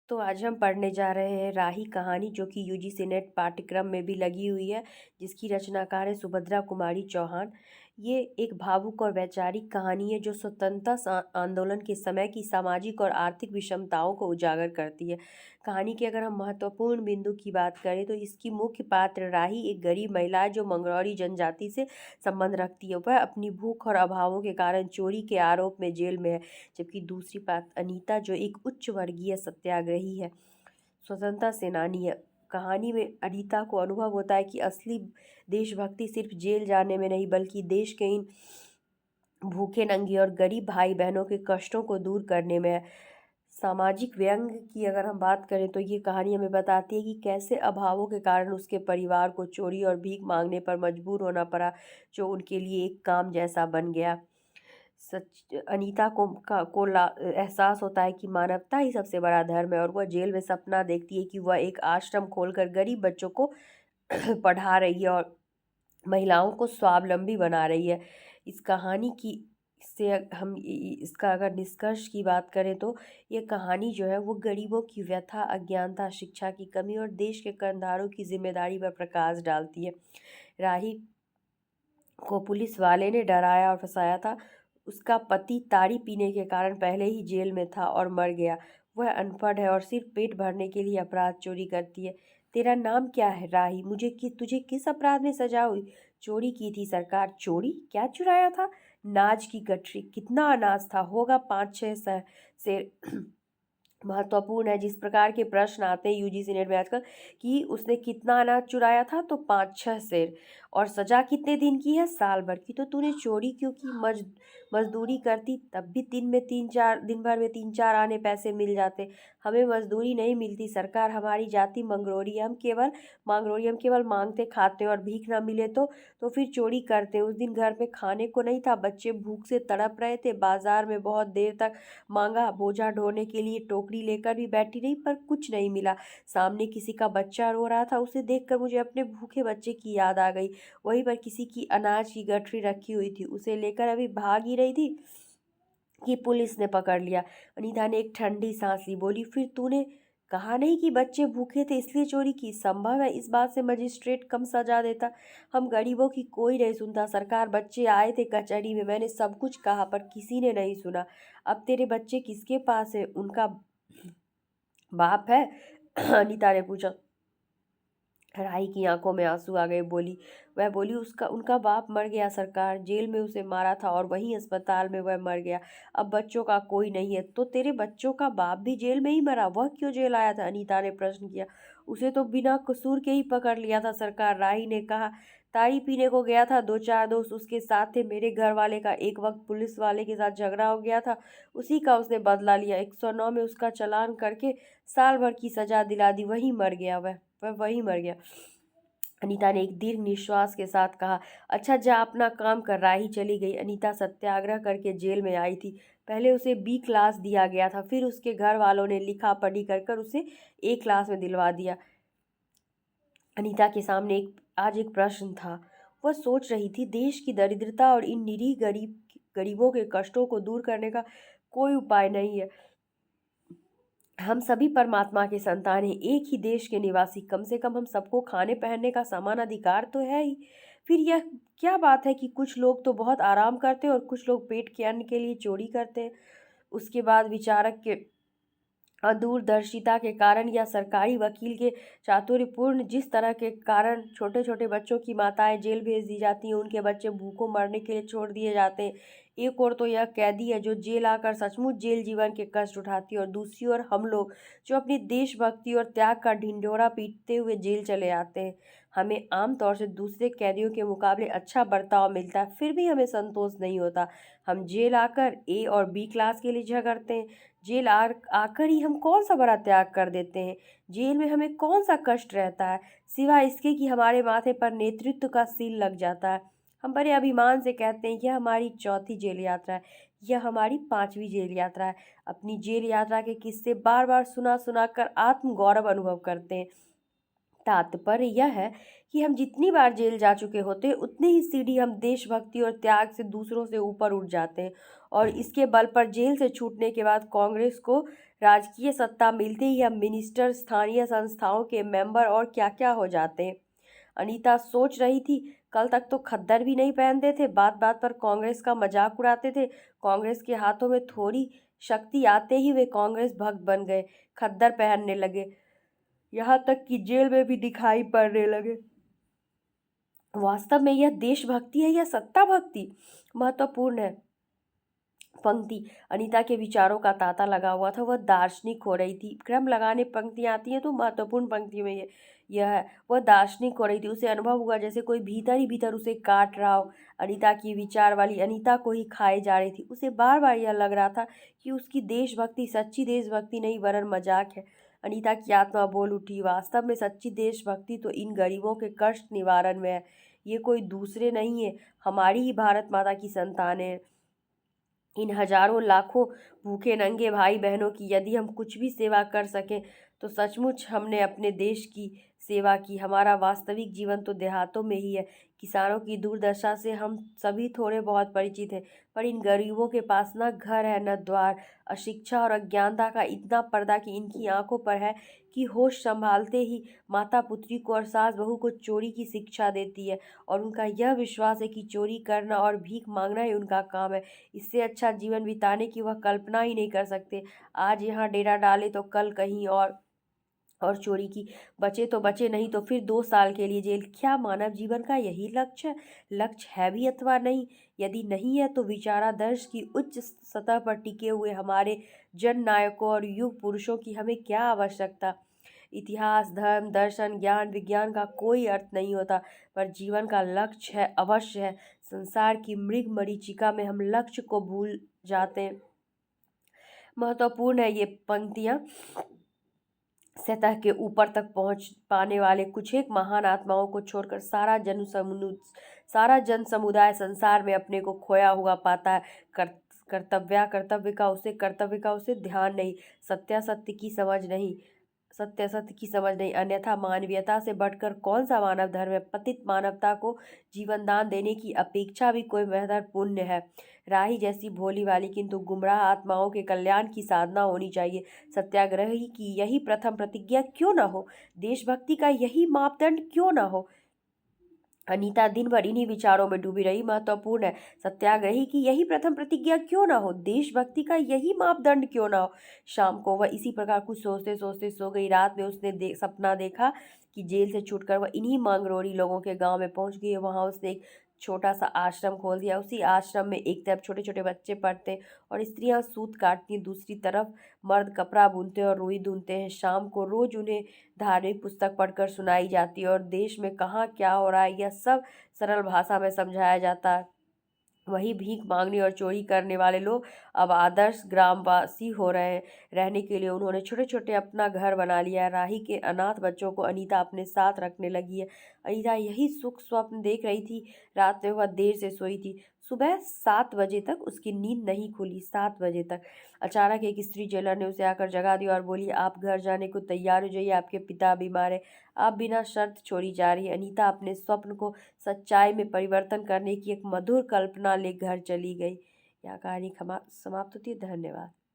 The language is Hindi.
तो आज हम पढ़ने जा रहे हैं राही कहानी, जो कि यूजीसी नेट पाठ्यक्रम में भी लगी हुई है, जिसकी रचनाकार है सुभद्रा कुमारी चौहान। ये एक भावुक और वैचारिक कहानी है जो स्वतंत्रता आंदोलन के समय की सामाजिक और आर्थिक विषमताओं को उजागर करती है। कहानी के अगर हम महत्वपूर्ण बिंदु की बात करें तो इसकी मुख्य पात्र राही एक गरीब महिला है जो मंगरौली जनजाति से संबंध रखती है। वह अपनी भूख और अभावों के कारण चोरी के आरोप में जेल में है, जबकि दूसरी बात अनीता जो एक उच्च वर्गीय सत्याग्रही है, स्वतंत्रता सेनानी है। कहानी में अनीता को अनुभव होता है कि असली देशभक्ति सिर्फ जेल जाने में नहीं, बल्कि देश के इन भूखे नंगे और गरीब भाई बहनों के कष्टों को दूर करने में है। सामाजिक व्यंग की अगर हम बात करें तो ये कहानी हमें बताती है कि कैसे अभावों के कारण उसके परिवार को चोरी और भीख मांगने पर मजबूर होना पड़ा, जो उनके लिए एक काम जैसा बन गया। सच अनीता को एहसास होता है कि मानवता ही सबसे बड़ा धर्म है, और वह जेल में सपना देखती है कि वह एक आश्रम खोलकर गरीब बच्चों को पढ़ा रही है और महिलाओं को स्वावलंबी बना रही है। इस कहानी की से हम इसका अगर निष्कर्ष की बात करें तो ये कहानी जो है वो गरीबों की व्यथा, अज्ञानता, शिक्षा की कमी और देश के कर्णधारों की जिम्मेदारी पर प्रकाश डालती है। राही को पुलिस वाले ने डराया और फंसाया था। उसका पति ताड़ी पीने के कारण पहले ही जेल में था और मर गया। वह अनपढ़ है और सिर्फ पेट भरने के लिए अपराध चोरी करती है। तेरा नाम क्या है? राही। तुझे किस अपराध में सजा हुई? चोरी की थी सरकार। चोरी? क्या चुराया था? नाज की गठरी। कितना अनाज था? होगा 5-6 से महत्वपूर्ण है। जिस प्रकार के प्रश्न आते हैं यूजीसी नेट में आजकल कि उसने कितना अनाज चुराया था, तो 5-6 शेर। और सजा कितने दिन की है? साल भर की। तो तूने चोरी क्यों की? मजदूरी करती तब भी दिन भर में 3-4 आने पैसे मिल जाते। हमें मजदूरी नहीं मिलती सरकार, हमारी जाति मंगरोरी है, हम केवल मांगते खाते और भीख ना मिले तो फिर चोरी करते। उस दिन घर में खाने को नहीं था, बच्चे भूख से तड़प रहे थे। बाजार में बहुत देर तक मांगा, बोझा ढोने के लिए टोकरी लेकर भी बैठी रही, पर कुछ नहीं मिला। सामने किसी का बच्चा रो रहा था, उसे देखकर मुझे अपने भूखे बच्चे की याद आ गई। वहीं पर किसी की अनाज की गठरी रखी हुई थी, उसे लेकर अभी भाग ही रही थी कि पुलिस ने पकड़ लिया। अनीता ने एक ठंडी सांस ली, बोली, फिर तूने कहा नहीं कि बच्चे भूखे थे इसलिए चोरी की? संभव है इस बात से मजिस्ट्रेट कम सजा देता। हम गरीबों की कोई नहीं सुनता सरकार। बच्चे आए थे कचहरी में, मैंने सब कुछ कहा पर किसी ने नहीं सुना। अब तेरे बच्चे किसके पास है? उनका बाप है? अनीता ने पूछा। राही की आंखों में आंसू आ गए। वह बोली, उसका उनका बाप मर गया सरकार। जेल में उसे मारा था और वहीं अस्पताल में वह मर गया। अब बच्चों का कोई नहीं है। तो तेरे बच्चों का बाप भी जेल में ही मरा? वह क्यों जेल आया था? अनीता ने प्रश्न किया। उसे तो बिना कसूर के ही पकड़ लिया था सरकार। राही ने कहा। ताड़ी पीने को गया था, 2-4 दोस्त उसके साथ थे। मेरे घर वाले का एक वक्त पुलिस वाले के साथ झगड़ा हो गया था, उसी का उसने बदला लिया। 109 में उसका चालान करके साल भर की सजा दिला दी। वह वहीं मर गया। अनीता ने एक दीर्घ निश्वास के साथ कहा। अच्छा, जा अपना काम कर। राही चली गई। अनीता सत्याग्रह करके जेल में आई थी। पहले उसे बी क्लास दिया गया था, फिर उसके घर वालों ने लिखा पढ़ी कर कर उसे ए क्लास में दिलवा दिया। अनीता के सामने आज एक प्रश्न था। वह सोच रही थी, देश की दरिद्रता और इन निरीह गरीबों के कष्टों को दूर करने का कोई उपाय नहीं है। हम सभी परमात्मा के संतान हैं, एक ही देश के निवासी। कम से कम हम सबको खाने पहनने का समान अधिकार तो है ही। फिर यह क्या बात है कि कुछ लोग तो बहुत आराम करते हैं और कुछ लोग पेट के अन्न के लिए चोरी करते हैं? उसके बाद विचारक के दूरदर्शिता के कारण या सरकारी वकील के चातुर्यपूर्ण जिस तरह के कारण छोटे छोटे बच्चों की माताएं जेल भेज दी जाती हैं, उनके बच्चे भूखों मरने के लिए छोड़ दिए जाते हैं। एक और तो यह कैदी है जो जेल आकर सचमुच जेल जीवन के कष्ट उठाती है, और दूसरी ओर हम लोग जो अपनी देशभक्ति और त्याग का ढिंढोरा पीटते हुए जेल चले आते हैं। हमें आमतौर से दूसरे कैदियों के मुकाबले अच्छा बर्ताव मिलता है, फिर भी हमें संतोष नहीं होता। हम जेल आकर ए और बी क्लास के लिए झगड़ते हैं। आकर ही हम कौन सा बड़ा त्याग कर देते हैं? जेल में हमें कौन सा कष्ट रहता है, सिवाय इसके कि हमारे माथे पर नेतृत्व का सील लग जाता है। हम बड़े अभिमान से कहते हैं, यह हमारी चौथी जेल यात्रा है, यह हमारी 5वीं जेल यात्रा है। अपनी जेल यात्रा के किस्से बार बार सुना सुना कर आत्म गौरव अनुभव करते हैं। तात्पर्य यह है कि हम जितनी बार जेल जा चुके होते हैं, उतनी ही सीढ़ी हम देशभक्ति और त्याग से दूसरों से ऊपर उठ जाते हैं, और इसके बल पर जेल से छूटने के बाद कांग्रेस को राजकीय सत्ता मिलते ही हम मिनिस्टर, स्थानीय संस्थाओं के मेंबर और क्या क्या हो जाते हैं। अनीता सोच रही थी, कल तक तो खद्दर भी नहीं पहनते थे, बात बात पर कांग्रेस का मजाक उड़ाते थे। कांग्रेस के हाथों में थोड़ी शक्ति आते ही वे कांग्रेस भक्त बन गए, खद्दर पहनने लगे, यहाँ तक कि जेल में भी दिखाई पड़ने लगे। वास्तव में यह देशभक्ति है या सत्ता भक्ति? महत्वपूर्ण है पंक्ति अनीता के विचारों का तांता लगा हुआ था। वह दार्शनिक हो रही थी। क्रम लगाने पंक्तियां आती हैं तो महत्वपूर्ण पंक्ति में यह है। वह दार्शनिक हो रही थी। उसे अनुभव हुआ जैसे कोई भीतर ही भीतर उसे काट रहा हो। अनीता की विचार वाली अनीता को ही खाए जा रही थी। उसे बार बार यह लग रहा था कि उसकी देशभक्ति सच्ची देशभक्ति नहीं वरन मजाक है। अनीता की आत्मा बोल उठी, वास्तव में सच्ची देशभक्ति तो इन गरीबों के कष्ट निवारण में है। ये कोई दूसरे नहीं है, हमारी ही भारत माता की संतानें हैं। इन हजारों लाखों भूखे नंगे भाई बहनों की यदि हम कुछ भी सेवा कर सकें तो सचमुच हमने अपने देश की सेवा की। हमारा वास्तविक जीवन तो देहातों में ही है। किसानों की दुर्दशा से हम सभी थोड़े बहुत परिचित हैं, पर इन गरीबों के पास न घर है न द्वार। अशिक्षा और अज्ञानता का इतना पर्दा कि इनकी आंखों पर है कि होश संभालते ही माता पुत्री को और सास बहू को चोरी की शिक्षा देती है, और उनका यह विश्वास है कि चोरी करना और भीख मांगना ही उनका काम है। इससे अच्छा जीवन बिताने की वह कल्पना ही नहीं कर सकते। आज यहाँ डेरा डाले तो कल कहीं और चोरी की। बचे तो बचे, नहीं तो फिर 2 साल के लिए जेल। क्या मानव जीवन का यही लक्ष्य है? लक्ष्य है भी अथवा नहीं? यदि नहीं है तो विचारादर्श की उच्च सतह पर टिके हुए हमारे जन नायकों और युग पुरुषों की हमें क्या आवश्यकता? इतिहास, धर्म, दर्शन, ज्ञान, विज्ञान का कोई अर्थ नहीं होता, पर जीवन का लक्ष्य है, अवश्य है। संसार की मृग मरीचिका में हम लक्ष्य को भूल जाते हैं। महत्वपूर्ण है ये पंक्तियाँ। सतह के ऊपर तक पहुंच पाने वाले कुछ एक महान आत्माओं को छोड़कर सारा जन समुदाय संसार में अपने को खोया हुआ पाता है। कर्तव्य का उसे ध्यान नहीं, सत्य सत्य की समझ नहीं। अन्यथा मानवीयता से बढ़कर कौन सा मानव धर्म है? पतित मानवता को जीवन दान देने की अपेक्षा भी कोई बेहतर पुण्य है? राही जैसी भोली वाली किंतु गुमराह आत्माओं के कल्याण की साधना होनी चाहिए। सत्याग्रही की यही प्रथम प्रतिज्ञा क्यों न हो? देशभक्ति का यही मापदंड क्यों न हो? अनीता दिन भर इन्हीं विचारों में डूबी रही। महत्वपूर्ण है, सत्याग्रही की यही प्रथम प्रतिज्ञा क्यों ना हो? देशभक्ति का यही मापदंड क्यों ना हो? शाम को वह इसी प्रकार कुछ सोचते सोचते सो गई। रात में उसने सपना देखा कि जेल से छूटकर वह इन्हीं मांगरोरी लोगों के गांव में पहुंच गई है। वहां उसने एक छोटा सा आश्रम खोल दिया। उसी आश्रम में एक तरफ छोटे छोटे बच्चे पढ़ते और स्त्रियां सूत काटती, दूसरी तरफ मर्द कपड़ा बुनते और रुई धुनते हैं। शाम को रोज उन्हें धार्मिक पुस्तक पढ़कर सुनाई जाती है और देश में कहाँ क्या हो रहा है यह सब सरल भाषा में समझाया जाता है। वही भीख मांगने और चोरी करने वाले लोग अब आदर्श ग्रामवासी हो रहे हैं। रहने के लिए उन्होंने छोटे छोटे अपना घर बना लिया है। राही के अनाथ बच्चों को अनीता अपने साथ रखने लगी है। अनीता यही सुख स्वप्न देख रही थी। रात में वह देर से सोई थी। सुबह 7 बजे तक उसकी नींद नहीं खुली। 7 बजे तक अचानक एक स्त्री जेलर ने उसे आकर जगा दिया और बोली, आप घर जाने को तैयार हो जाइए, आपके पिता बीमार है, आप बिना शर्त छोड़ी जा रही है। अनीता अपने स्वप्न को सच्चाई में परिवर्तन करने की एक मधुर कल्पना ले घर चली गई। यह कहानी समाप्त होती है। धन्यवाद।